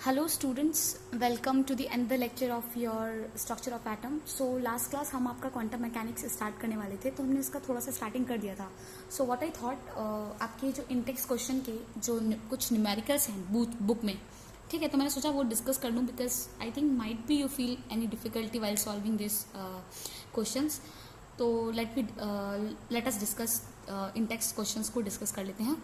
Hello students, welcome to the another lecture of your structure of atom. So last class हम आपका quantum mechanics start करने वाले थे, तो हमने इसका थोड़ा सा स्टार्टिंग कर दिया था। सो व्हाट आई थॉट, आपके जो इंटेक्स क्वेश्चन के जो कुछ न्यूमेरिकल्स हैं बुक में, ठीक है, तो मैंने सोचा वो डिस्कस कर लूँ because I think might be you feel any difficulty while solving this questions. तो let us discuss index questions को डिस्कस कर लेते हैं।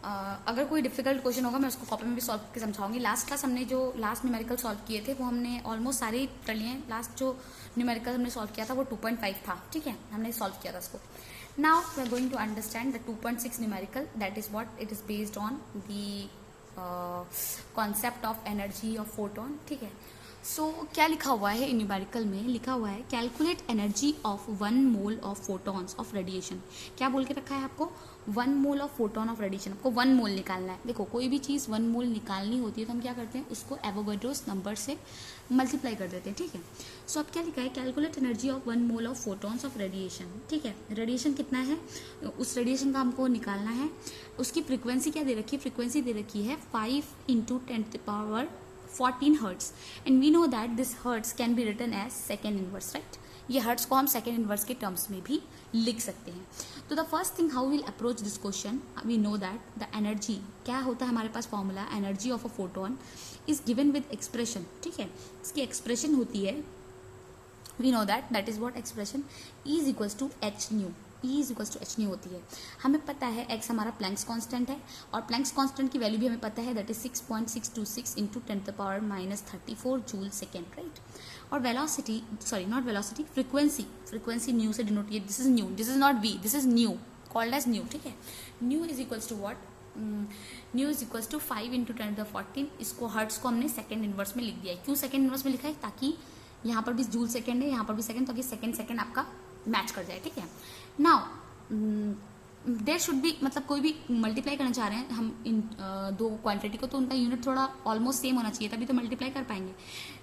अगर कोई डिफिकल्ट क्वेश्चन होगा मैं उसको कॉपी में भी सॉल्व करके समझाऊंगी। लास्ट क्लास हमने जो लास्ट न्यूमेरिकल सॉल्व किए थे वो हमने ऑलमोस्ट सारे ही कर लिए हैं। लास्ट जो न्यूमेरिकल हमने सॉल्व किया था वो 2.5 था, ठीक है, हमने सॉल्व किया था उसको। Now we are going to understand the 2.6 numerical, that is what it is based on the concept of energy of photon, ठीक है। सो क्या लिखा हुआ है इन न्यूमेरिकल में? लिखा हुआ है calculate energy of 1 mole of photons of radiation. क्या बोल के रखा है आपको? 1 mole of photon of radiation. आपको 1 मोल निकालना है। देखो, कोई भी चीज़ 1 मोल निकालनी होती है तो हम क्या करते हैं, उसको एवोगाड्रोस नंबर से मल्टीप्लाई कर देते हैं, ठीक है। सो अब क्या लिखा है, calculate energy of 1 mole of photons of radiation, ठीक है। रेडिएशन कितना है, उस रेडिएशन का हमको निकालना है। उसकी फ्रिक्वेंसी क्या दे रखी है? फ्रिक्वेंसी दे रखी है 5 × 10⁻14 hertz, and we know that this hertz can be written as second inverse, right. ये हर्ट्स को हम सेकेंड इनवर्स के टर्म्स में भी लिख सकते हैं। तो the first thing how will approach this question, we know that the energy क्या होता है हमारे पास formula, energy of a photon is given with expression, ठीक है। इसकी एक्सप्रेशन होती है, we know that is what expression, E is equals to H nu. E is equals to H nu होती है। हमें पता है x हमारा प्लैंक्स कांस्टेंट है, और प्लैंक्स कांस्टेंट की वैल्यू भी हमें पता है, that is 6.626 × 10⁻−34 joule second, right. और velocity, sorry not velocity, frequency nu से denote, this is nu, this is not v, this is nu, called as nu, ठीक है। Nu is equals to what, nu is equals to 5 × 10⁻14। इसको hertz को हमने second inverse में लिख दिया है। क्यों सेकेंड इनवर्स में लिखा है? ताकि यहाँ पर भी जूल सेकेंड है, यहाँ पर भी सेकेंड, ताकि सेकेंड आपका मैच कर जाए, ठीक है। नाउ देयर शुड बी, मतलब कोई भी मल्टीप्लाई करना चाह रहे हैं हम इन दो क्वांटिटी को, तो उनका यूनिट थोड़ा ऑलमोस्ट सेम होना चाहिए, तभी तो मल्टीप्लाई कर पाएंगे।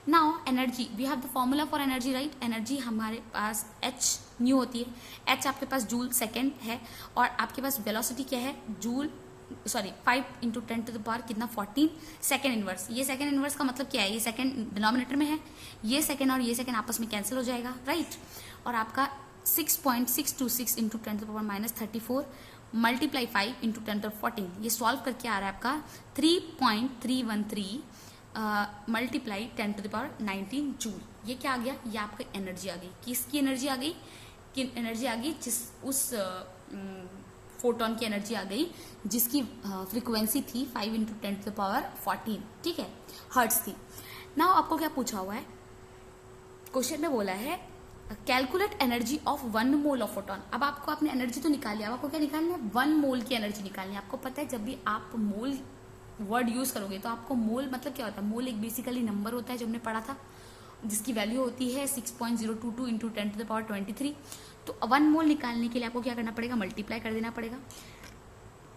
Now energy, we have the formula for energy, right. Energy हमारे पास एच न्यू होती है। एच आपके पास जूल सेकेंड है, और आपके पास वेलोसिटी क्या है, जूल, सॉरी 5 × 10⁻, कितना, 14 सेकेंड इनवर्स। ये सेकेंड इनवर्स का मतलब क्या है, ये सेकेंड डिनोमिनेटर में है, ये सेकेंड और ये सेकेंड आपस में कैंसिल हो जाएगा, राइट। और आपका 6.626 × 10⁻−34 मल्टीप्लाई 5 × 10⁻14, ये सॉल्व करके आ रहा है आपका 3.313 मल्टीप्लाई 10⁻19 जूल। ये क्या आ गया? ये आपकी एनर्जी आ गई। किसकी एनर्जी आ गई? कि एनर्जी आ गई जिस उस फोटोन की एनर्जी आ गई जिसकी फ्रीक्वेंसी थी 5 × 10⁻14, ठीक है, हर्ट्स थी। नाउ आपको क्या पूछा हुआ है क्वेश्चन में? बोला है calculate energy of 1 mole of photon. अब आपको आपने एनर्जी तो निकाल लिया, अब आपको क्या निकालना है? 1 मोल की एनर्जी निकालनी है। आपको पता है जब भी आप मोल वर्ड यूज करोगे तो आपको मोल मतलब क्या होता है? मोल एक बेसिकली नंबर होता है जो हमने पढ़ा था, जिसकी वैल्यू होती है 6.022 × 10⁻23। तो 1 मोल निकालने के लिए आपको क्या करना पड़ेगा? मल्टीप्लाई कर देना पड़ेगा।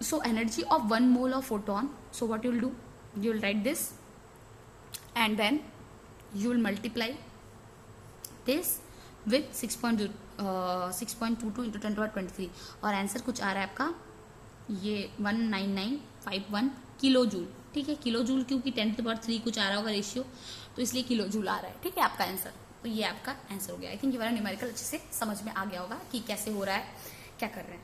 So energy of 1 mole of photon, so what you will do, you will write this and then you will multiply this with 6.22 × 10⁻23, और आंसर कुछ आ रहा है आपका ये 19951 किलो जूल, ठीक है। किलो जूल क्योंकि 10⁻3 कुछ आ रहा होगा रेशियो, तो इसलिए किलो जूल आ रहा है, ठीक है, आपका आंसर। तो ये आपका आंसर हो गया। आई थिंक ये वाला न्यूमेरिकल अच्छे से समझ में आ गया होगा कि कैसे हो रहा है, क्या कर रहे हैं,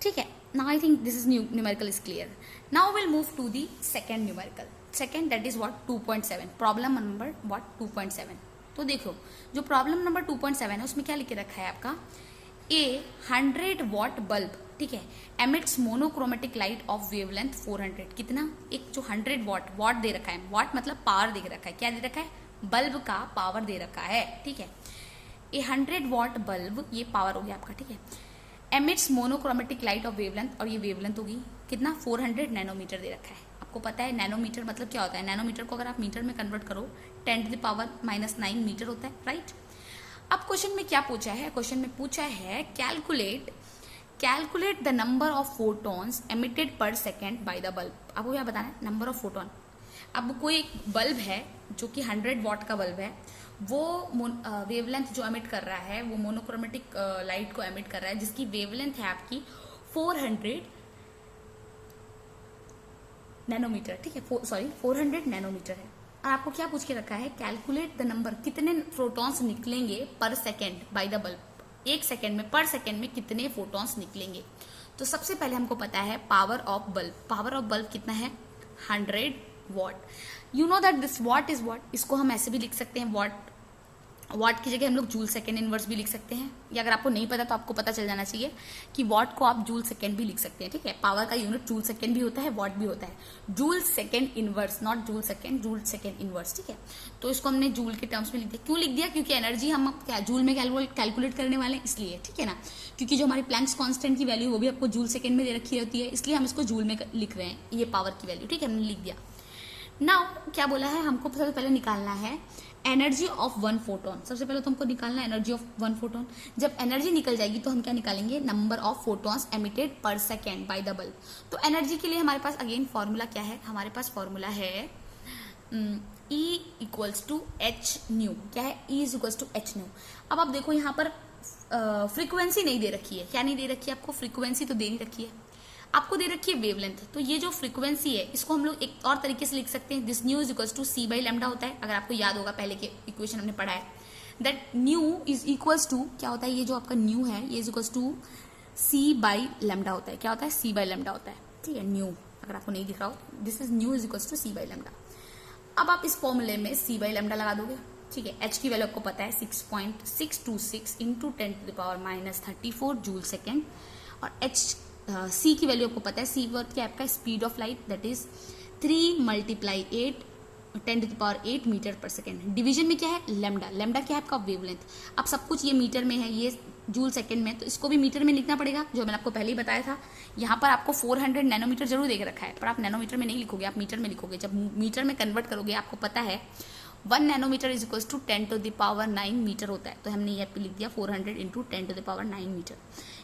ठीक है। Now I think this is numerical is clear. Now will move to the second numerical. Second, that is what, 2.7, problem number what 2.7। तो देखो, जो प्रॉब्लम नंबर 2.7 है उसमें क्या लिख के रखा है आपका, ए 100 वॉट बल्ब, ठीक है, emits monochromatic light of wavelength 400। कितना? एक जो 100 वॉट दे रखा है, वॉट मतलब पावर दे रखा है, क्या दे रखा है? बल्ब का पावर दे रखा है, ठीक है। ए 100 वॉट बल्ब, ये पावर हो गया आपका, ठीक है, emits monochromatic light of wavelength, और ये वेवलेंथ होगी कितना? 400 नैनोमीटर दे रखा है। आपको पता है नैनोमीटर मतलब क्या होता है? नैनोमीटर को अगर आप मीटर में कन्वर्ट करो 10⁻⁻9 मीटर होता है, राइट। अब क्वेश्चन में क्या पूछा है? क्वेश्चन में पूछा है calculate the number of photons emitted per second by the bulb. आपको क्या बताना है? Number of photon. अब कोई बल्ब है जो कि 100 वॉट का बल्ब है, वो वेवलेंथ जो एमिट कर रहा है वो मोनोक्रोमेटिक लाइट को एमिट कर रहा है, जिसकी वेवलेंथ है आपकी 400 नैनोमीटर, ठीक है, 400 नैनोमीटर है। और आपको क्या पूछ के रखा है, कैलकुलेट द नंबर, कितने प्रोटॉन्स निकलेंगे पर सेकेंड बाय द बल्ब, एक सेकेंड में, पर सेकेंड में कितने फोटॉन्स निकलेंगे। तो सबसे पहले हमको पता है power of bulb, power of bulb कितना है 100 what. You know that this what is what, इसको हम ऐसे भी लिख सकते हैं, वॉट की जगह हम लोग जूल सेकेंड इनवर्स भी लिख सकते हैं, या अगर आपको नहीं पता तो आपको पता चल जाना चाहिए कि वॉट को आप जूल सेकेंड भी लिख सकते हैं, ठीक है। पावर का यूनिट जूल सेकेंड भी होता है, वॉट भी होता है, joule second inverse, not joule second, joule second inverse, ठीक है। तो इसको हमने जूल के टर्म्स में लिख दिया। क्यों लिख दिया, क्योंकि एनर्जी हम क्या जूल में कैलकुलेट करने वाले हैं, इसलिए, ठीक है ना। क्योंकि जो हमारी प्लैंक्स कांस्टेंट की वैल्यू वो भी आपको जूल सेकेंड में दे रखी होती है, इसलिए हम इसको जूल में लिख रहे हैं, ये पावर की वैल्यू, ठीक है, हमने लिख दिया। नाउ क्या बोला है, हमको सबसे पहले निकालना है एनर्जी ऑफ वन फोटोन। सबसे पहले तो हमको निकालना है एनर्जी ऑफ वन फोटोन। जब एनर्जी निकल जाएगी तो हम क्या निकालेंगे, number of photons emitted per second by the bulb. तो एनर्जी के लिए हमारे पास अगेन फॉर्मूला क्या है, हमारे पास फॉर्मूला है E equals to H nu. क्या है, E is equals to H nu. अब आप देखो यहाँ पर फ्रीक्वेंसी नहीं दे रखी है, क्या नहीं दे रखी है आपको, फ्रीक्वेंसी तो दे नहीं रखी है, आपको दे रखी है वेवलेंथ। तो ये जो फ्रीक्वेंसी है इसको हम लोग एक और तरीके से लिख सकते हैं, this nu is equals to C by lambda होता है। अगर आपको याद होगा पहले के इक्वेशन हमने पढ़ा है, that nu is equals to क्या होता है, ये जो आपका न्यू है ये is equals to C by lambda होता है। क्या होता है, सी बाई लैम्डा होता है, ठीक है। न्यू अगर आपको नहीं दिख रहा हो, this is nu is equals to C by lambda. अब आप इस फॉर्मूले में सी बाई लैम्डा लगा दोगे, ठीक है। एच की वैल्यू आपको पता है 6.626 इंटू 10⁻34 जूल सेकेंड, और एच सी की वैल्यू आपको पता है, सी वर्थ क्या है आपका, speed of light, that is 3 × 8 10⁸ metre पर सेकेंड। डिवीजन में क्या है, लैम्डा, लैम्डा क्या है आपका वेवलेंथ। अब सब कुछ ये मीटर में है, ये जूल सेकेंड में, तो इसको भी मीटर में लिखना पड़ेगा, जो मैंने आपको पहले ही बताया था। यहाँ पर आपको 400 नैनोमीटर जरूर देख रखा है, पर आप नैनोमीटर में नहीं लिखोगे, आप मीटर में लिखोगे। जब मीटर में कन्वर्ट करोगे आपको पता है 1 nanometre is equals to 10⁻9 metre होता है। तो हमने यहाँ पे लिख दिया 400 इंटू 10⁻9 मीटर।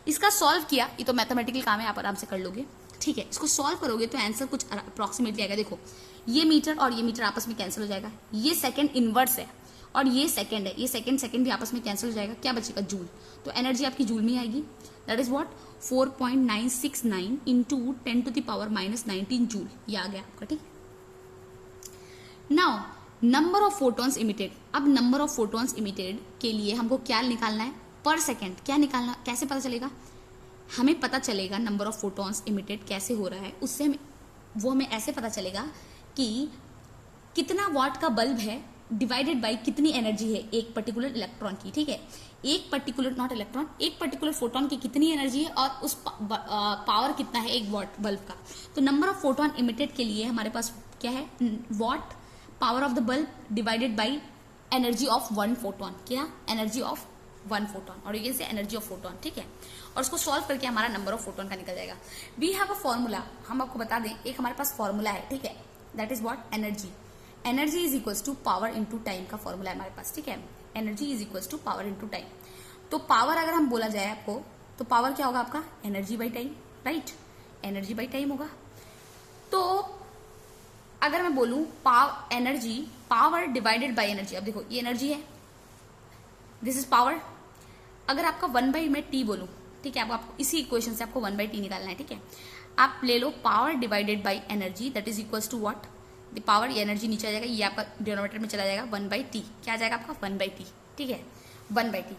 इसका सॉल्व किया, ये तो मैथमेटिकल काम है, आप आराम से कर लोगे, ठीक है। इसको सॉल्व करोगे तो आंसर कुछ अप्रोक्सीमेटली आएगा। देखो ये मीटर और ये मीटर आपस में कैंसिल हो जाएगा, ये सेकंड इनवर्स है और ये सेकंड है, ये सेकंड भी आपस में कैंसिल हो जाएगा, क्या बचेगा, जूल। तो एनर्जी आपकी जूल में आएगी, that is what 4.969 into 10⁻19 joule, ये आ गया आपका, ठीक। Now number of photons emitted. अब नंबर ऑफ फोटॉन्स इमिटेड के लिए हमको क्या निकालना है, पर सेकेंड। क्या निकालना, कैसे पता चलेगा, हमें पता चलेगा नंबर ऑफ फोटॉन्स इमिटेड कैसे हो रहा है, उससे हमें ऐसे पता चलेगा कि कितना वॉट का बल्ब है डिवाइडेड बाय कितनी एनर्जी है एक पर्टिकुलर इलेक्ट्रॉन की, ठीक है। एक पर्टिकुलर, नॉट इलेक्ट्रॉन, एक पर्टिकुलर फोटोन की कितनी एनर्जी है और उस पावर कितना है एक वॉट बल्ब का। तो नंबर ऑफ फोटोन इमिटेड के लिए हमारे पास क्या है, what power of the bulb divided by energy of one photon, क्या, एनर्जी ऑफ वन फोटोन, और ये से एनर्जी ऑफ फोटोन, ठीक है। और उसको सॉल्व करके हमारा नंबर ऑफ फोटोन का निकल जाएगा। वी हैव अ फॉर्मूला, हम आपको बता दें, एक हमारे पास फॉर्मूला है, ठीक है, that is what, energy. Energy is equals to power into time का फॉर्मूला है हमारे पास, ठीक है। Energy is equals to power into time. तो पावर अगर हम बोला जाए आपको, तो पावर क्या होगा आपका, energy by time, right, energy by time होगा। तो अगर मैं बोलूं energy power divided by energy, अब देखो ये एनर्जी है, दिस इज पावर। अगर आपका 1/, मैं टी बोलूं, ठीक है, अब आपको इसी इक्वेशन से आपको 1/t निकालना है, ठीक है। आप ले लो power divided by energy, that is equals to what, the power, ये एनर्जी नीचे आ जाएगा, ये आपका डिनोमिनेटर में चला जाएगा 1/t, क्या आ जाएगा आपका 1/t, ठीक है, 1/t।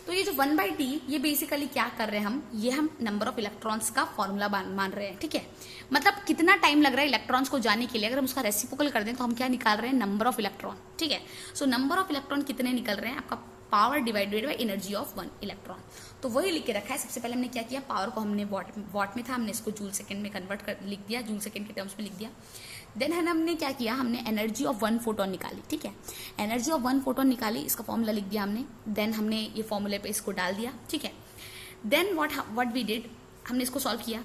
तो ये जो 1/t, ये बेसिकली क्या कर रहे हैं हम, ये हम नंबर ऑफ इलेक्ट्रॉन्स का फॉर्मूला मान रहे हैं, ठीक है। मतलब कितना टाइम लग रहा है इलेक्ट्रॉन्स को जाने के लिए, अगर हम उसका रेसिप्रोकल कर दें तो हम क्या निकाल रहे हैं, नंबर ऑफ इलेक्ट्रॉन, ठीक है। सो नंबर ऑफ इलेक्ट्रॉन कितने निकल रहे हैं, आपका power divided by energy of one electron. तो वही लिख के रखा है। सबसे पहले हमने क्या किया, पावर को हमने वॉट में था, हमने इसको जूल सेकंड में कन्वर्ट कर लिख दिया, जूल सेकंड के टर्म्स में लिख दिया। देन हमने क्या किया, हमने एनर्जी ऑफ वन फोटोन निकाली, ठीक है। एनर्जी ऑफ वन फोटोन निकाली, इसका फॉर्मूला लिख दिया हमने। देन हमने ये फॉर्मूले पे इसको डाल दिया, ठीक है। देन व्हाट वी डिड, हमने इसको सॉल्व किया।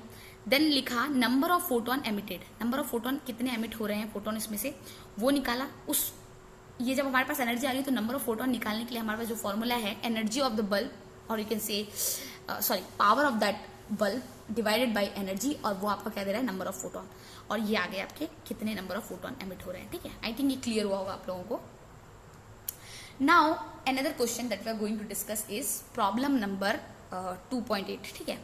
देन लिखा number of photon emitted, number of photon कितने एमिट हो रहे हैं फोटोन इसमें से, वो निकाला। उस ये जब हमारे पास एनर्जी आ गई तो नंबर ऑफ फोटोन निकालने के लिए हमारे पास जो फॉर्मूला है, एनर्जी ऑफ द बल्ब, और यू कैन से power of that bulb divided by energy, और वो आपका क्या दे रहा है, नंबर ऑफ फोटोन। और ये आ गए आपके कितने नंबर ऑफ फोटोन एमिट हो रहे हैं, ठीक है। आई थिंक ये क्लियर हुआ होगा आप लोगों को। Now another question that we are going to discuss is problem number 2.8, ठीक है।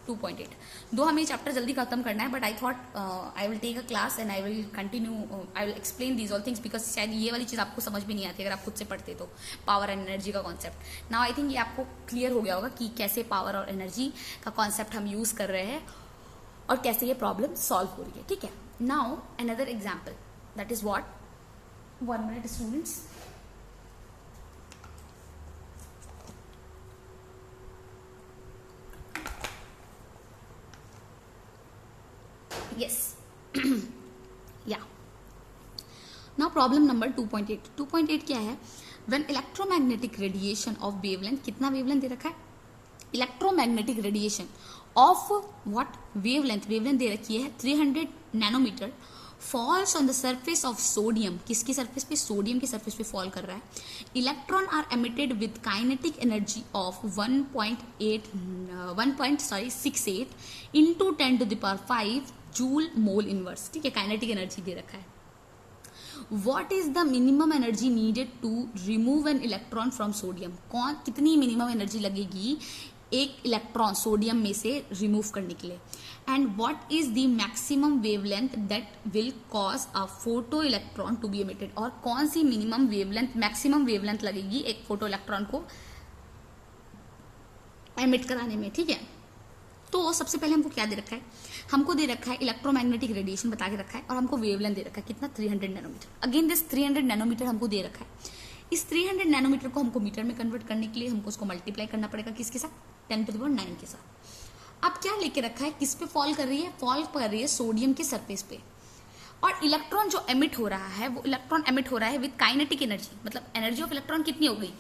2.8। दो हमें चैप्टर जल्दी खत्म करना है, but I thought I will take a class and I will continue, I will explain these all things, because शायद ये वाली चीज़ आपको समझ भी नहीं आती अगर आप खुद से पढ़ते तो, पावर एंड एनर्जी का कॉन्सेप्ट। नाउ आई थिंक ये आपको क्लियर हो गया होगा कि कैसे पावर और एनर्जी का कॉन्सेप्ट हम यूज कर रहे हैं और कैसे ये प्रॉब्लम सॉल्व हो रही है, ठीक है। Now another example, that is what, 1 minute students. Yes. Yeah. Now problem number 2.8. 2.8 क्या है? When electromagnetic radiation of wavelength, कितना wavelength दे रखा है? Electromagnetic radiation of what? Wavelength दे रखी है 300 नैनोमीटर, falls on the surface of sodium, किसकी सरफेस पे? सोडियम की सरफेस पे फॉल कर रहा है। Electron are emitted with kinetic energy of 1.68 into 10 to the power 5 joule mole inverse, ठीक है। काइनेटिक एनर्जी दे रखा है। What is the minimum energy needed to remove an electron from sodium? कितनी मिनिमम एनर्जी लगेगी एक इलेक्ट्रॉन सोडियम में से remove करने के लिए? And what is the maximum wavelength that will cause a photo electron to be emitted? और कौन सी मिनिमम वेवलेंथ, मैक्सिमम वेवलेंथ लगेगी एक फोटो इलेक्ट्रॉन को एमिट कराने में, ठीक है। तो सबसे पहले हमको क्या दे रखा है? हमको दे रखा है इलेक्ट्रोमैग्नेटिक रेडिएशन बता के रखा है, और हमको वेवलेंथ दे रखा है कितना? 300 नैनोमीटर। अगेन दिस 300 नैनोमीटर हमको दे रखा है। इस 300 नैनोमीटर को हमको मीटर में कन्वर्ट करने के लिए हमको उसको मल्टीप्लाई करना पड़ेगा किसके साथ? 10 to the power 9 के साथ। अब क्या लेके रखा है? किस पे फॉल कर रही है? फॉल कर रही है सोडियम के सरफेस पे, और इलेक्ट्रॉन जो एमिट हो रहा है वो इलेक्ट्रॉन एमिट हो रहा है विद काइनेटिक एनर्जी। मतलब एनर्जी ऑफ इलेक्ट्रॉन कितनी हो गई?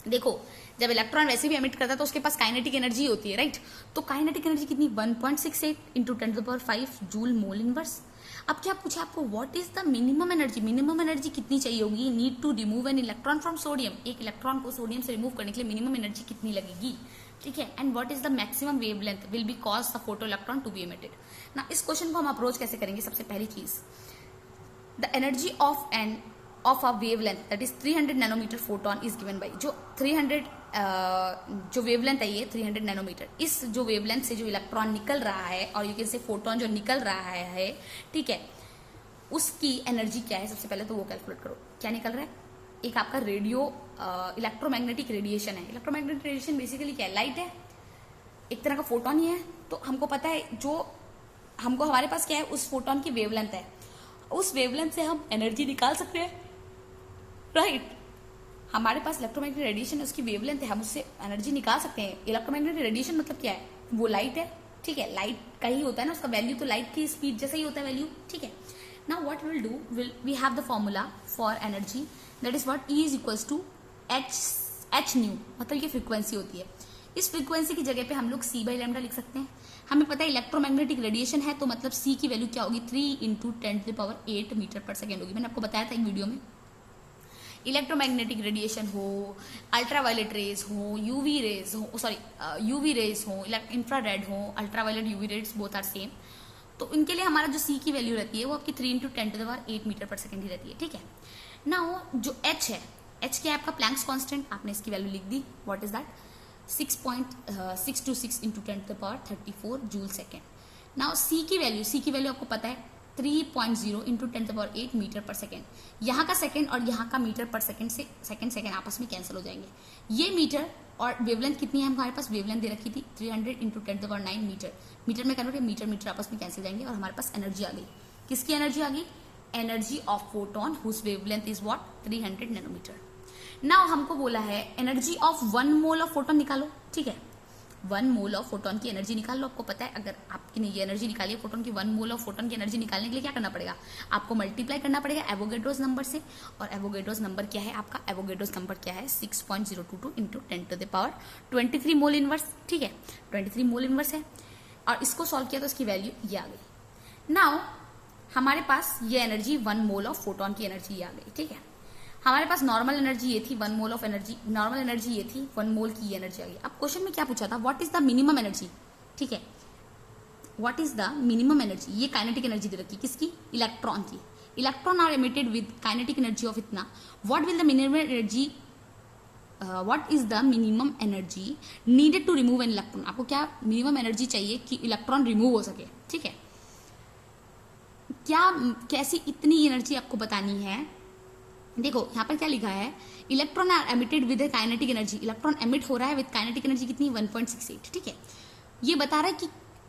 देखो, जब इलेक्ट्रॉन वैसे भी एमिट करता है तो उसके पास काइनेटिक एनर्जी होती है, राइट। तो काइनेटिक एनर्जी कितनी? 1.68 into 10 to the power 5 joule mole inverse. अब क्या पूछा आपको? What is the minimum energy? Minimum energy कितनी चाहिए होगी? Need to remove an electron from sodium. एक इलेक्ट्रॉन को सोडियम से रिमूव करने के लिए मिनिमम एनर्जी कितनी लगेगी, ठीक है। And what is the maximum wavelength will be cause the photo electron to be emitted. ना इस क्वेश्चन को हम अप्रोच कैसे करेंगे? सबसे पहली चीज, the energy of a wavelength that is 300 nanometre photon is given by, जो 300 जो वेवलेंथ है ये 300 नैनोमीटर, इस जो वेवलेंथ से जो इलेक्ट्रॉन निकल रहा है और यू कैन से फोटोन जो निकल रहा है, ठीक है, उसकी एनर्जी क्या है? सबसे पहले तो वो कैलकुलेट करो। क्या निकल रहा है? एक आपका रेडियो इलेक्ट्रोमैग्नेटिक रेडिएशन है। इलेक्ट्रोमैग्नेटिक रेडिएशन बेसिकली क्या है? लाइट है, एक तरह का फोटोन ही है। तो हमको पता है जो हमको हमारे पास क्या है, उस फोटोन की वेवलेंथ है, उस वेवलेंथ से हम एनर्जी निकाल सकते हैं, राइट। हमारे पास इलेक्ट्रोमैग्नेटिक रेडिएशन है, उसकी वेवलेंथ है, हम उससे एनर्जी निकाल सकते हैं। इलेक्ट्रोमैग्नेटिक रेडिएशन मतलब क्या है? वो लाइट है, ठीक है। लाइट का ही होता है ना, उसका वैल्यू तो लाइट की स्पीड जैसा ही होता है वैल्यू, ठीक है। Now what will do, we have the formula for energy, that is what, E is equals to H nu, मतलब ये फ्रीक्वेंसी होती है। इस फ्रीक्वेंसी की जगह पे हम लोग C बाई लैम्डा लिख सकते हैं। हमें पता है इलेक्ट्रोमैग्नेटिक रेडिएशन है, तो मतलब C की वैल्यू क्या होगी? 3 into 10 to the power 8 metre पर सेकेंड होगी। मैंने आपको बताया था एक वीडियो में। इलेक्ट्रोमैग्नेटिक रेडिएशन हो, अल्ट्रावायलेट रेज हो, यूवी रेज हो, इंफ्रारेड हो, ultraviolet UV rays both are same. तो इनके लिए हमारा जो C की वैल्यू रहती है वो आपकी 3 into 10 to the power 8 metre पर सेकेंड ही रहती है, ठीक है। नाउ जो H है, H क्या है आपका? Planck's constant. आपने इसकी वैल्यू लिख दी, what is that? 6.626 into 10 to the power 34 joule second. Now C की वैल्यू आपको पता है 3.0 into 10 to the power 8 metre पर सेकेंड। यहाँ का सेकेंड और यहाँ का मीटर पर सेकेंड से सेकेंड आपस में कैंसिल हो जाएंगे। ये मीटर और वेवलेंथ कितनी है हमारे पास? वेवलेंथ दे रखी थी 300 into 10 to the power 9 metre. Metre में कन्वर्ट, मीटर आपस में कैंसिल जाएंगे और हमारे पास एनर्जी आ गई। किसकी एनर्जी आ गई? Energy of photon whose wavelength is what? 300 nanometre. Now हमको बोला है energy of 1 mole of photon निकालो, ठीक है। 1 मोल ऑफ फोटोन की एनर्जी निकाल लो। आपको पता है अगर आपकी ये एनर्जी निकाली है फोटोन की, 1 मोल ऑफ फोटोन की एनर्जी निकालने के लिए क्या करना पड़ेगा? आपको मल्टीप्लाई करना पड़ेगा एवोगेड्रोस नंबर से, और एवोगेड्रोस नंबर क्या है आपका? एवोगेड्रोस नंबर क्या है? 6.022 into 10 to the power 23 mole inverse, ठीक है। 23 मोल इनवर्स है, और इसको सॉल्व किया तो इसकी वैल्यू ये आ गई। नाउ हमारे पास ये एनर्जी 1 मोल ऑफ फोटोन की एनर्जी ये आ गई, ठीक है। हमारे पास नॉर्मल एनर्जी ये थी 1 mole of energy, normal energy ये थी 1 मोल की एनर्जी आ गई। अब क्वेश्चन में क्या पूछा था? What is the minimum energy, ठीक है। What is the minimum energy? ये काइनेटिक एनर्जी दे रखी, किसकी? इलेक्ट्रॉन की। Electron are emitted with kinetic energy of इतना, what will the minimum energy what is the minimum energy needed to remove an electron. आपको क्या मिनिमम एनर्जी चाहिए कि इलेक्ट्रॉन रिमूव हो सके, ठीक है। क्या कैसी इतनी एनर्जी आपको बतानी है। देखो यहाँ पर क्या लिखा है, electron are emitted with kinetic energy. Electron emit हो रहा है विद काइनेटिक एनर्जी कितनी, 1.68, ठीक है। ये बता रहा है कि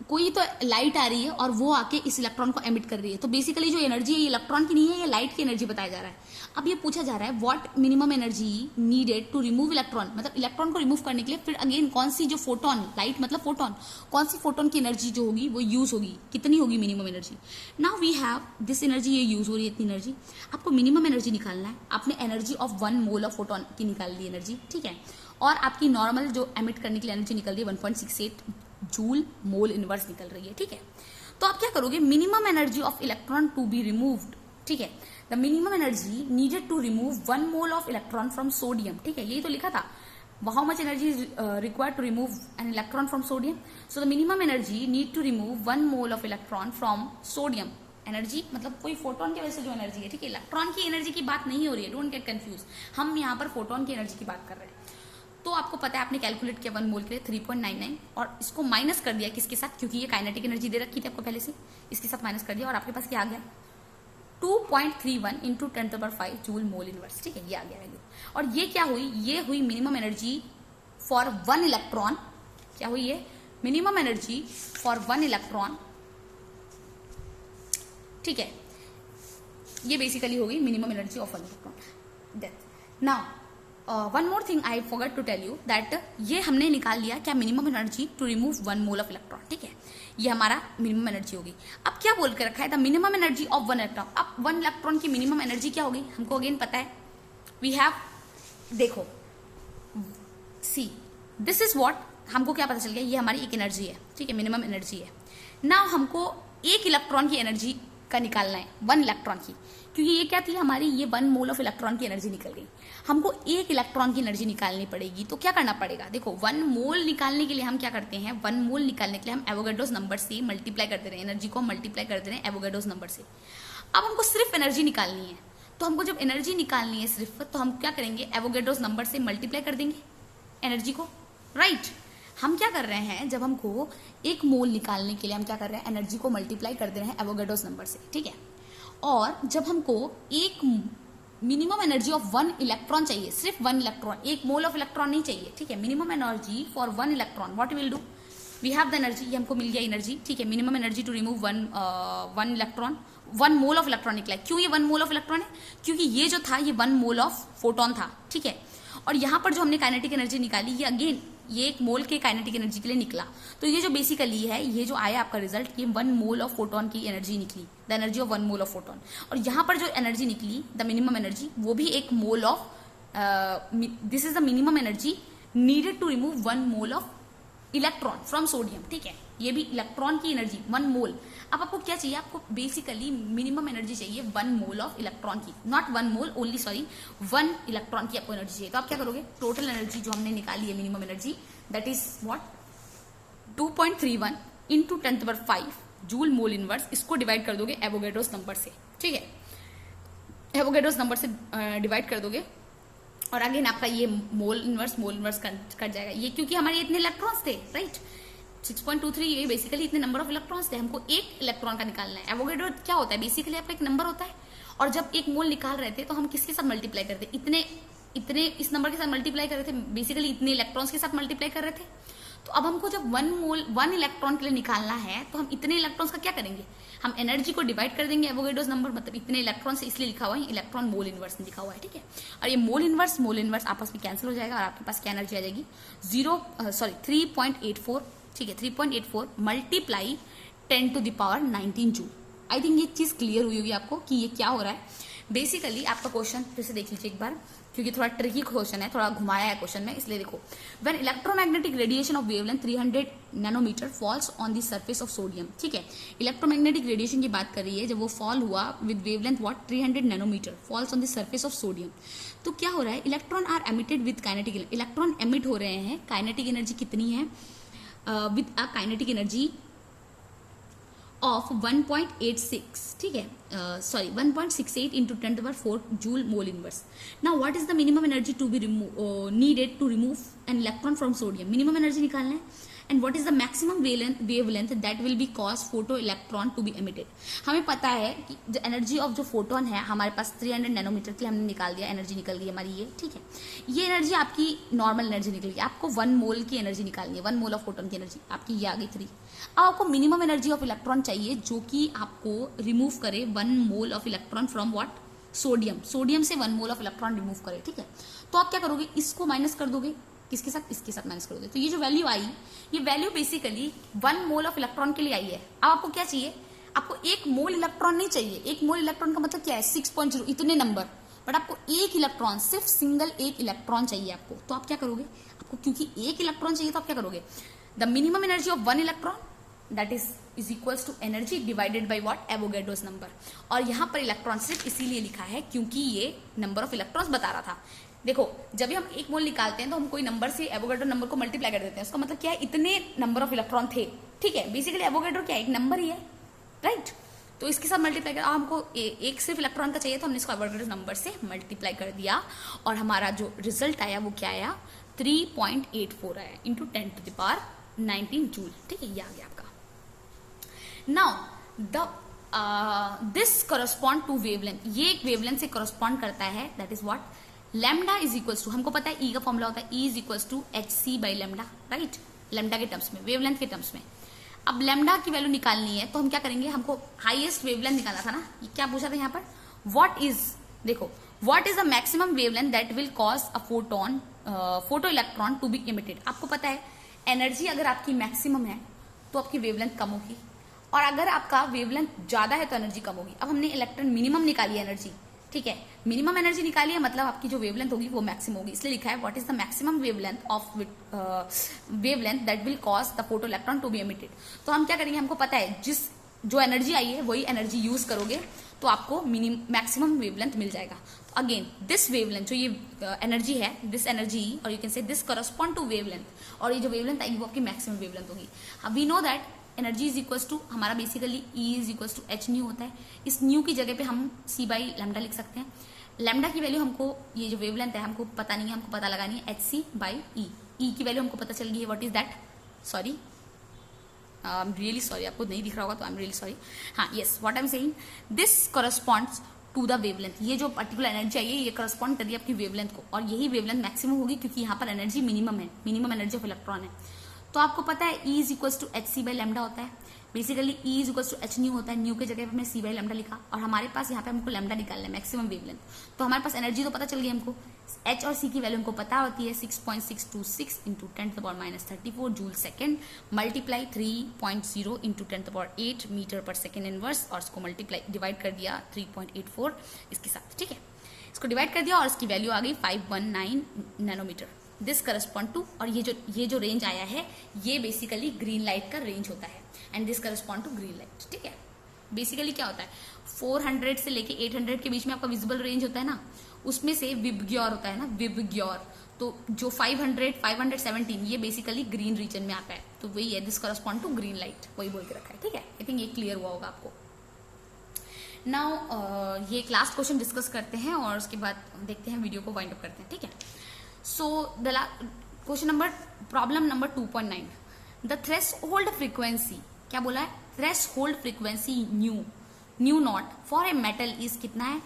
कोई तो लाइट आ रही है और वो आके इस इलेक्ट्रॉन को एमिट कर रही है, तो बेसिकली जो एनर्जी है ये इलेक्ट्रॉन की नहीं है, ये लाइट की एनर्जी बताया जा रहा है। अब ये पूछा जा रहा है what minimum energy needed to remove electron, मतलब इलेक्ट्रॉन को रिमूव करने के लिए फिर अगेन कौन सी जो फोटोन, लाइट मतलब फोटोन, कौन सी फोटोन की एनर्जी जो होगी वो यूज होगी, कितनी होगी minimum energy. Now we have this energy, ये यूज हो रही है इतनी एनर्जी। आपको मिनिमम एनर्जी निकालना है। आपने energy of 1 mole of photon की निकाल ली एनर्जी, ठीक है, और आपकी नॉर्मल जो एमिट करने के लिए एनर्जी निकल रही है 1.68 जूल मोल इनवर्स निकल रही है, ठीक है। तो आप क्या करोगे, minimum energy of electron to be removed, ठीक है, the minimum energy needed to remove 1 mole of electron from sodium, ठीक है, यही तो लिखा था, how much energy is required to remove an electron from sodium. So the minimum energy need to remove 1 mole of electron from sodium. Energy मतलब कोई photon की वजह से जो एनर्जी है, ठीक है, इलेक्ट्रॉन की एनर्जी की बात नहीं हो रही है, डोंट गेट कंफ्यूज, हम यहाँ पर फोटोन की एनर्जी की बात कर रहे हैं। तो आपको पता है, आपने कैलकुलेट किया 1 मोल के लिए 3.99 और इसको माइनस कर दिया किसके साथ, क्योंकि ये काइनेटिक एनर्जी दे रखी थी आपको पहले से, इसके साथ माइनस कर दिया और आपके पास क्या आ गया, 2.31 इंटू 10⁵ जूल मोल इनवर्स, ठीक है, ये आ गया वैल्यू। और ये क्या हुई, ये हुई मिनिमम एनर्जी फॉर 1 इलेक्ट्रॉन। क्या हुई ये, मिनिमम एनर्जी फॉर 1 इलेक्ट्रॉन, ठीक है, ये बेसिकली होगी minimum energy of 1 electron. That now one more thing I forgot to tell you that ये हमने निकाल लिया क्या, minimum energy to remove 1 mole of electron, ठीक है, ये हमारा मिनिमम एनर्जी होगी। अब क्या बोल के रखा है, the minimum energy of 1 electron. अब 1 इलेक्ट्रॉन की मिनिमम एनर्जी क्या होगी, हमको अगेन पता है, वी हैव, देखो सी दिस इज व्हाट, हमको क्या पता चल गया, ये हमारी एक एनर्जी है, ठीक है, मिनिमम एनर्जी है। नाउ हमको एक इलेक्ट्रॉन की एनर्जी का निकालना है, 1 इलेक्ट्रॉन की, क्योंकि ये क्या थी हमारी, ये 1 मोल ऑफ इलेक्ट्रॉन की एनर्जी निकल गई। हमको एक इलेक्ट्रॉन की एनर्जी निकालनी पड़ेगी, तो क्या करना पड़ेगा, देखो 1 मोल निकालने के लिए हम क्या करते हैं, 1 मोल निकालने के लिए हम एवोगाड्रोस नंबर से मल्टीप्लाई करते रहे, एनर्जी को मल्टीप्लाई करते रहे एवोगाड्रोस नंबर से। अब हमको सिर्फ एनर्जी निकालनी है, तो हमको जब एनर्जी निकालनी है सिर्फ, तो हम क्या करेंगे, एवोगाड्रोस नंबर से मल्टीप्लाई कर देंगे एनर्जी को, राइट। हम क्या कर रहे हैं, जब हमको 1 मोल निकालने के लिए हम क्या कर रहे हैं, एनर्जी को मल्टीप्लाई कर दे रहे हैं एवोगाड्रोस नंबर से, ठीक है। और जब हमको एक मिनिमम एनर्जी ऑफ 1 इलेक्ट्रॉन चाहिए, सिर्फ 1 इलेक्ट्रॉन, 1 मोल ऑफ इलेक्ट्रॉन नहीं चाहिए, ठीक है, minimum energy for 1 electron, what will do, we have the energy, ये हमको मिल गया एनर्जी, ठीक है, minimum energy to remove 1 electron, 1 mole of electron निकला है। क्यों ये 1 मोल ऑफ इलेक्ट्रॉन है, क्योंकि ये जो था ये 1 मोल ऑफ फोटोन था, ठीक है, और यहाँ पर जो हमने काइनेटिक एनर्जी निकाली, ये अगेन ये 1 मोल के काइनेटिक एनर्जी के लिए निकला। तो ये जो बेसिकली है, ये जो आया आपका रिजल्ट, ये 1 मोल ऑफ फोटोन की एनर्जी निकली, the energy of 1 mole of photon. और यहाँ पर जो एनर्जी निकली, द मिनिमम एनर्जी, वो भी 1 mole of, this is the minimum energy needed to remove 1 mole of electron from sodium, ठीक है, ये भी इलेक्ट्रॉन की एनर्जी 1 मोल। अब आपको क्या चाहिए, आपको बेसिकली मिनिमम एनर्जी चाहिए 1 मोल ऑफ इलेक्ट्रॉन की, not 1 mole only, sorry 1 electron की आपको एनर्जी चाहिए। तो आप क्या करोगे, टोटल एनर्जी जो हमने निकाली है minimum energy, that is what, 2.31 into 10⁵ joule mole inverse, इसको डिवाइड कर दोगे एवोगाड्रोस नंबर से, ठीक है, एवोगाड्रोस नंबर से डिवाइड कर दोगे और अगेन आपका ये मोल इनवर्स कट जाएगा, ये क्योंकि हमारे इतने इलेक्ट्रॉन्स थे, राइट, 6.23, ये बेसिकली इतने नंबर ऑफ इलेक्ट्रॉन्स थे, हमको एक इलेक्ट्रॉन का निकालना है। एवोगाड्रो क्या होता है, बेसिकली आपका एक नंबर होता है, और जब 1 मोल निकाल रहे थे तो हम किसके साथ मल्टीप्लाई करते, इतने इस नंबर के साथ मल्टीप्लाई कर रहे थे, बेसिकली इतने इलेक्ट्रॉन्स के साथ मल्टीप्लाई कर रहे थे। तो अब हमको जब 1 इलेक्ट्रॉन के लिए निकालना है, तो हम इतने इलेक्ट्रॉन्स का क्या करेंगे, हम एनर्जी को डिवाइड कर देंगे एवोगाड्रोस नंबर, मतलब इतने इलेक्ट्रॉन से, इसलिए लिखा हुआ है इलेक्ट्रॉन मोल इनवर्स लिखा हुआ है, ठीक है। और ये मोल इनवर्स आपस में कैंसिल हो जाएगा और आपके पास क्या एनर्जी आ जाएगी, 3.84, ठीक है, 3.84 मल्टीप्लाई 10⁻19 जूल। आई थिंक ये चीज क्लियर हुई होगी आपको कि ये क्या हो रहा है। बेसिकली आपका क्वेश्चन फिर से देख लीजिए एक बार, क्योंकि थोड़ा ट्रिकी क्वेश्चन है, थोड़ा घुमाया है क्वेश्चन में, इसलिए देखो, when electromagnetic radiation of wavelength 300 nanometre falls on the surface of sodium, ठीक है, इलेक्ट्रोमैग्नेटिक रेडिएशन की बात कर रही है, जब वो फॉल हुआ with wavelength what 300 nanometre falls on the surface of sodium, तो क्या हो रहा है, electron are emitted with kinetic, electron emit हो रहे हैं, काइनेटिक एनर्जी कितनी है, with a kinetic energy of 1.86, ठीक है, sorry 1.68 into 10⁴ joule mole inverse. Now what is the minimum energy to be needed to remove an electron from sodium. Minimum energy निकालना है. And what is the maximum wavelength that will be cause photo electron to be emitted. हमें पता है कि जो energy of जो photon है हमारे पास 300 नैनोमीटर के लिए हमने निकाल दिया, एनर्जी निकल गई हमारी ये, ठीक है. ये एनर्जी आपकी नॉर्मल एनर्जी निकल गई. आपको 1 मोल की एनर्जी निकालनी है, 1 मोल ऑफ फोटोन की एनर्जी आपकी ये आ गई 3. अब आपको मिनिमम एनर्जी ऑफ इलेक्ट्रॉन चाहिए जो कि आपको रिमूव करे 1 mole of electron from what, sodium. Sodium से 1 मोल ऑफ इलेक्ट्रॉन रिमूव करे, ठीक है. तो आप क्या करोगे, इसको माइनस कर दोगे, किसके साथ, इसके साथ माइनस करोगे. तो ये जो वैल्यू आई, ये value basically 1 mole of electron के लिए आई है. अब आपको क्या चाहिए, आपको 1 मोल इलेक्ट्रॉन नहीं चाहिए. 1 मोल इलेक्ट्रॉन का मतलब क्या है, 6.0 इतने नंबर. बट आपको 1 इलेक्ट्रॉन, सिर्फ सिंगल 1 इलेक्ट्रॉन चाहिए आपको. तो आप क्या करोगे, आपको क्योंकि 1 इलेक्ट्रॉन चाहिए तो आप क्या करोगे, the minimum energy of 1 electron that is equals to energy divided by what, Avogadro's number. और यहाँ पर इलेक्ट्रॉन सिर्फ इसीलिए लिखा है क्योंकि ये नंबर ऑफ इलेक्ट्रॉन्स बता रहा था. देखो जब भी हम 1 मोल निकालते हैं तो हम कोई नंबर से एवोगैड्रो नंबर को मल्टीप्लाई कर देते हैं. उसका मतलब क्या है, इतने नंबर ऑफ इलेक्ट्रॉन थे, ठीक है. बेसिकली एवोगैड्रो क्या है, एक नंबर ही है, राइट. तो इसके साथ मल्टीप्लाई कर, हमको एक सिर्फ इलेक्ट्रॉन का चाहिए तो हमने इसको एवोगैड्रो नंबर से मल्टीप्लाई कर दिया और हमारा जो रिजल्ट आया वो क्या आया, 3.84 आया इंटू 10⁻19 जूल, ठीक है. ये आ गया आपका. Now this correspond to wavelength. ये एक वेवलेंथ से करस्पॉन्ड करता है, that is what, lambda is equals to, हमको पता है ई का फॉर्मूला होता है, E is equals to HC by lambda, right. Lambda के टर्म्स में, वेवलेंथ के टर्म्स में. अब लैम्डा की वैल्यू निकालनी है तो हम क्या करेंगे, हमको हाईएस्ट वेवलेंथ निकालना था ना. ये क्या पूछा था यहाँ पर, व्हाट इज, देखो what is the maximum wavelength that will cause a photon, photo electron to be emitted. आपको पता है एनर्जी अगर आपकी मैक्सिमम है तो आपकी वेवलेंथ कम होगी, और अगर आपका वेवलेंथ ज्यादा है तो एनर्जी कम होगी. अब हमने इलेक्ट्रॉन मिनिमम निकाली है एनर्जी, ठीक है. मिनिमम एनर्जी निकाली है मतलब आपकी जो वेवलेंथ होगी वो मैक्सिमम होगी, इसलिए लिखा है what is the maximum wavelength of wavelength that will cause the photo electron to be emitted. तो हम क्या करेंगे, हमको पता है जिस जो एनर्जी आई है वही एनर्जी यूज करोगे तो आपको मैक्सिमम वेवलेंथ मिल जाएगा. तो अगेन दिस वेवलेंथ जो ये एनर्जी है, दिस एनर्जी और you can say this correspond to wavelength, और ये जो वेवलेंथ आएगी वो आपकी मैक्सिमम वेवलेंथ होगी. अब we know that energy is equals to, हमारा basically E is equals to H nu होता है. इस न्यू की जगह पे हम C बाई लैम्डा लिख सकते हैं. लैम्डा की वैल्यू हमको, ये जो वेवलेंथ है हमको पता नहीं है, हमको पता लगानी है HC बाई ई. ई की वैल्यू हमको पता चल गई है, what is that, sorry I am really sorry, आपको नहीं दिख रहा होगा तो आई एम रियली सॉरी. हाँ yes, what I am saying, this corresponds to the wavelength. ये जो पर्टिकुलर एनर्जी आई है ये करस्पॉन्ड कर रही है आपकी वेवलेंथ को, और यही वेवलेंथ मैक्सिमम होगी क्योंकि यहाँ पर एनर्जी मिनिमम है, मिनिमम एनर्जी ऑफ इलेक्ट्रॉन है. तो आपको पता है E is equals to HC by lambda होता है. Basically E is equals to H nu होता है, न्यू के जगह पे हमने C बाई लैम्डा लिखा, और हमारे पास यहाँ पे हमको लैम्डा निकालना है, मैक्सिमम वेवलेंथ. तो हमारे पास एनर्जी तो पता चल गई हमको, H और C की वैल्यू हमको पता होती है 6.626 into 10⁻−34 joule second multiply 3.0 into 10⁸ metre पर सेकेंड इनवर्स, और इसको मल्टीप्लाई डिवाइड कर दिया 3.84 इसके साथ, ठीक है. इसको डिवाइड कर दिया और इसकी वैल्यू आ गई 519 नैनोमीटर. दिस करस्पॉन्ड टू, और ये जो रेंज आया है ये बेसिकली ग्रीन लाइट का रेंज होता है, and this correspond to green light, ठीक है. बेसिकली क्या होता है, 400 से लेके 800 के बीच में आपका विजिबल रेंज होता है ना, उसमें से विबग्योर होता है ना, विबग्योर. तो जो 500, 517 ये बेसिकली ग्रीन रीजन में आता है, तो वही है, this correspond to green light, वही बोल के रखा है, ठीक है. आई थिंक ये क्लियर हुआ होगा आपको. नाउ ये एक लास्ट क्वेश्चन डिस्कस करते हैं और उसके बाद देखते हैं, वीडियो को वाइंड अप करते हैं, ठीक है. So the question number, problem number 2.9, the threshold frequency, क्या बोला है, threshold frequency new not for a metal is कितना है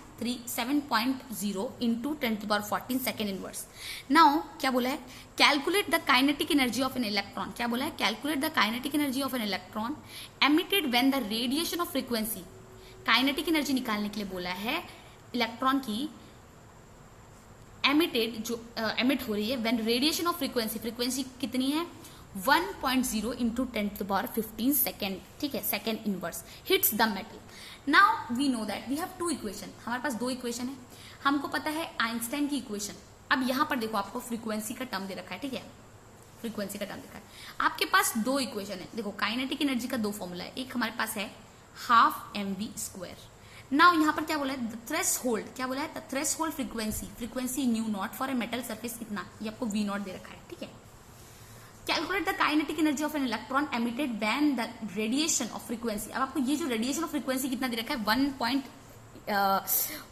7.0 इंटू 10⁻14 सेकेंड इनवर्स. नाउ क्या बोला है, calculate the kinetic energy of an electron. क्या बोला है, calculate the kinetic energy of an electron emitted when the radiation of frequency. Kinetic energy निकालने के लिए बोला है इलेक्ट्रॉन की, एमिटेड जो एमिट हो रही है when radiation of frequency, frequency कितनी है 1.0 इंटू 10⁻15 सेकेंड, ठीक है, second inverse hits the metal. Now we know that we have 2 equation, हमारे पास 2 इक्वेशन है. हमको पता है आइंस्टाइन की इक्वेशन. अब यहाँ पर देखो आपको फ्रीक्वेंसी का टर्म दे रखा है, ठीक है, फ्रीक्वेंसी का टर्म देखा है. आपके पास 2 इक्वेशन है. देखो काइनेटिक एनर्जी का 2 फॉर्मूला है, एक हमारे पास है ½ mv². नाउ यहाँ पर क्या बोला है, थ्रेशोल्ड, क्या बोला है, threshold frequency new not for a metal surface कितना, ये आपको V0 दे रखा है, ठीक है. Calculate the kinetic energy of an electron emitted when the radiation of frequency. अब आपको ये जो रेडिएशन ऑफ फ्रीक्वेंसी कितना दे रखा है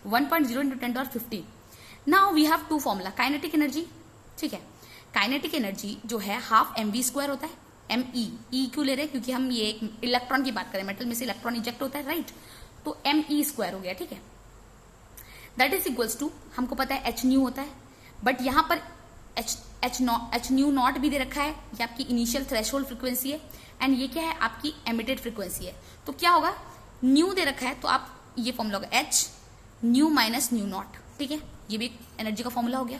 1.0 into 10⁻15। Now we have to formula kinetic energy, ठीक है। काइनेटिक एनर्जी जो है हाफ mv² होता है, me e क्यों ले रहे हैं, क्योंकि हम ये एक इलेक्ट्रॉन की बात करें, मेटल में से इलेक्ट्रॉन इजेक्ट होता है, राइट, तो me² हो गया, ठीक है। दैट इज इक्वल्स टू, हमको पता है h न्यू होता है, बट यहां पर h न्यू नॉट भी दे रखा है, ये आपकी इनिशियल थ्रेशोल्ड फ्रीक्वेंसी है, एंड ये क्या है आपकी एमिटेड फ्रीक्वेंसी है। तो क्या होगा, न्यू दे रखा है तो आप ये फॉर्मूला होगा h new minus new not, ठीक है, ये भी एनर्जी का फॉर्मूला हो गया।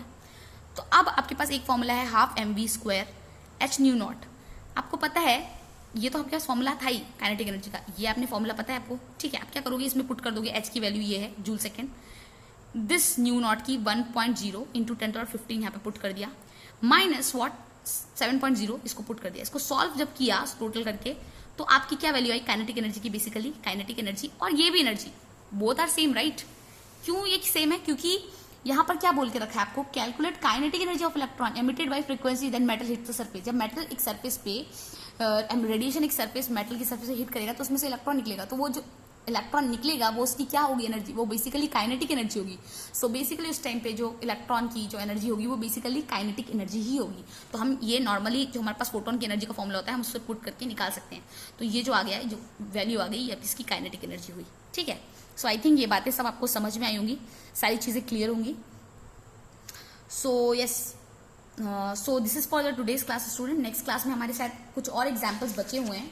तो अब आपके पास एक फॉर्मूला है half mv² h new not. आपको पता है ये तो आपके पास फॉर्मूला था ही काइनेटिक एनर्जी का, ये आपने फॉर्मूला पता है आपको, ठीक है। आप क्या करोगे, इसमें पुट कर दोगे, h की वैल्यू ये है joule second, this new not की 1.0 इंटू 10⁻15 यहाँ पे पुट कर दिया, माइनस वॉट 7.0 इसको पुट कर दिया। इसको सॉल्व जब किया टोटल करके तो आपकी क्या वैल्यू आई काइनेटिक एनर्जी की, बेसिकली काइनेटिक एनर्जी और ये भी energy both are same, right. क्यों ये सेम है, क्योंकि यहाँ पर क्या बोल के रखा है आपको, calculate kinetic energy of electron emitted by frequency then metal hit the surface. जब मेटल एक सरफेस पे रेडिएशन एक सरफेस मेटल की सरफेस से हिट करेगा तो उसमें से इलेक्ट्रॉन निकलेगा, तो वो जो इलेक्ट्रॉन निकलेगा वो उसकी क्या होगी एनर्जी, वो बेसिकली काइनेटिक एनर्जी होगी। सो बेसिकली उस टाइम पे जो इलेक्ट्रॉन की जो एनर्जी होगी वो बेसिकली काइनेटिक एनर्जी ही होगी। तो हम ये नॉर्मली जो हमारे पास फोटोन की एनर्जी का फॉर्मूला होता है हम उससे पुट करके निकाल सकते हैं। तो ये जो आ गया है, जो वैल्यू आ गई, ये इसकी काइनेटिक एनर्जी हुई, ठीक है। सो आई थिंक ये बातें सब आपको समझ में आई होंगी, सारी चीज़ें क्लियर होंगी। So yes, so this is for the today's class student. Next class में हमारे शायद कुछ और एग्जाम्पल्स बचे हुए हैं,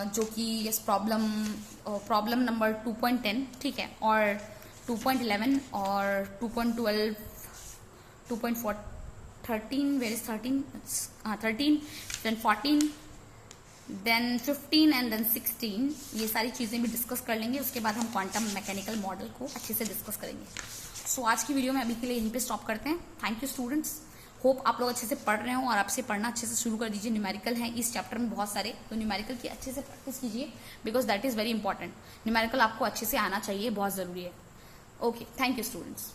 जो कि यस प्रॉब्लम नंबर 2.10, ठीक है, और 2.11 और 2.12, 2.13, where is 13, 13, then 14, then 15 and then 16, ये सारी चीज़ें भी डिस्कस कर लेंगे। उसके बाद हम क्वांटम मैकेनिकल मॉडल को अच्छे से डिस्कस करेंगे। सो आज की वीडियो में अभी के लिए यहीं पे स्टॉप करते हैं। थैंक यू स्टूडेंट्स, होप आप लोग अच्छे से पढ़ रहे हो और आपसे पढ़ना अच्छे से शुरू कर दीजिए। न्यूमेरिकल हैं इस चैप्टर में बहुत सारे, तो न्यूमेरिकल की अच्छे से प्रैक्टिस कीजिए, because that is very important. Numerical आपको अच्छे से आना चाहिए, बहुत ज़रूरी है। Okay, thank you students.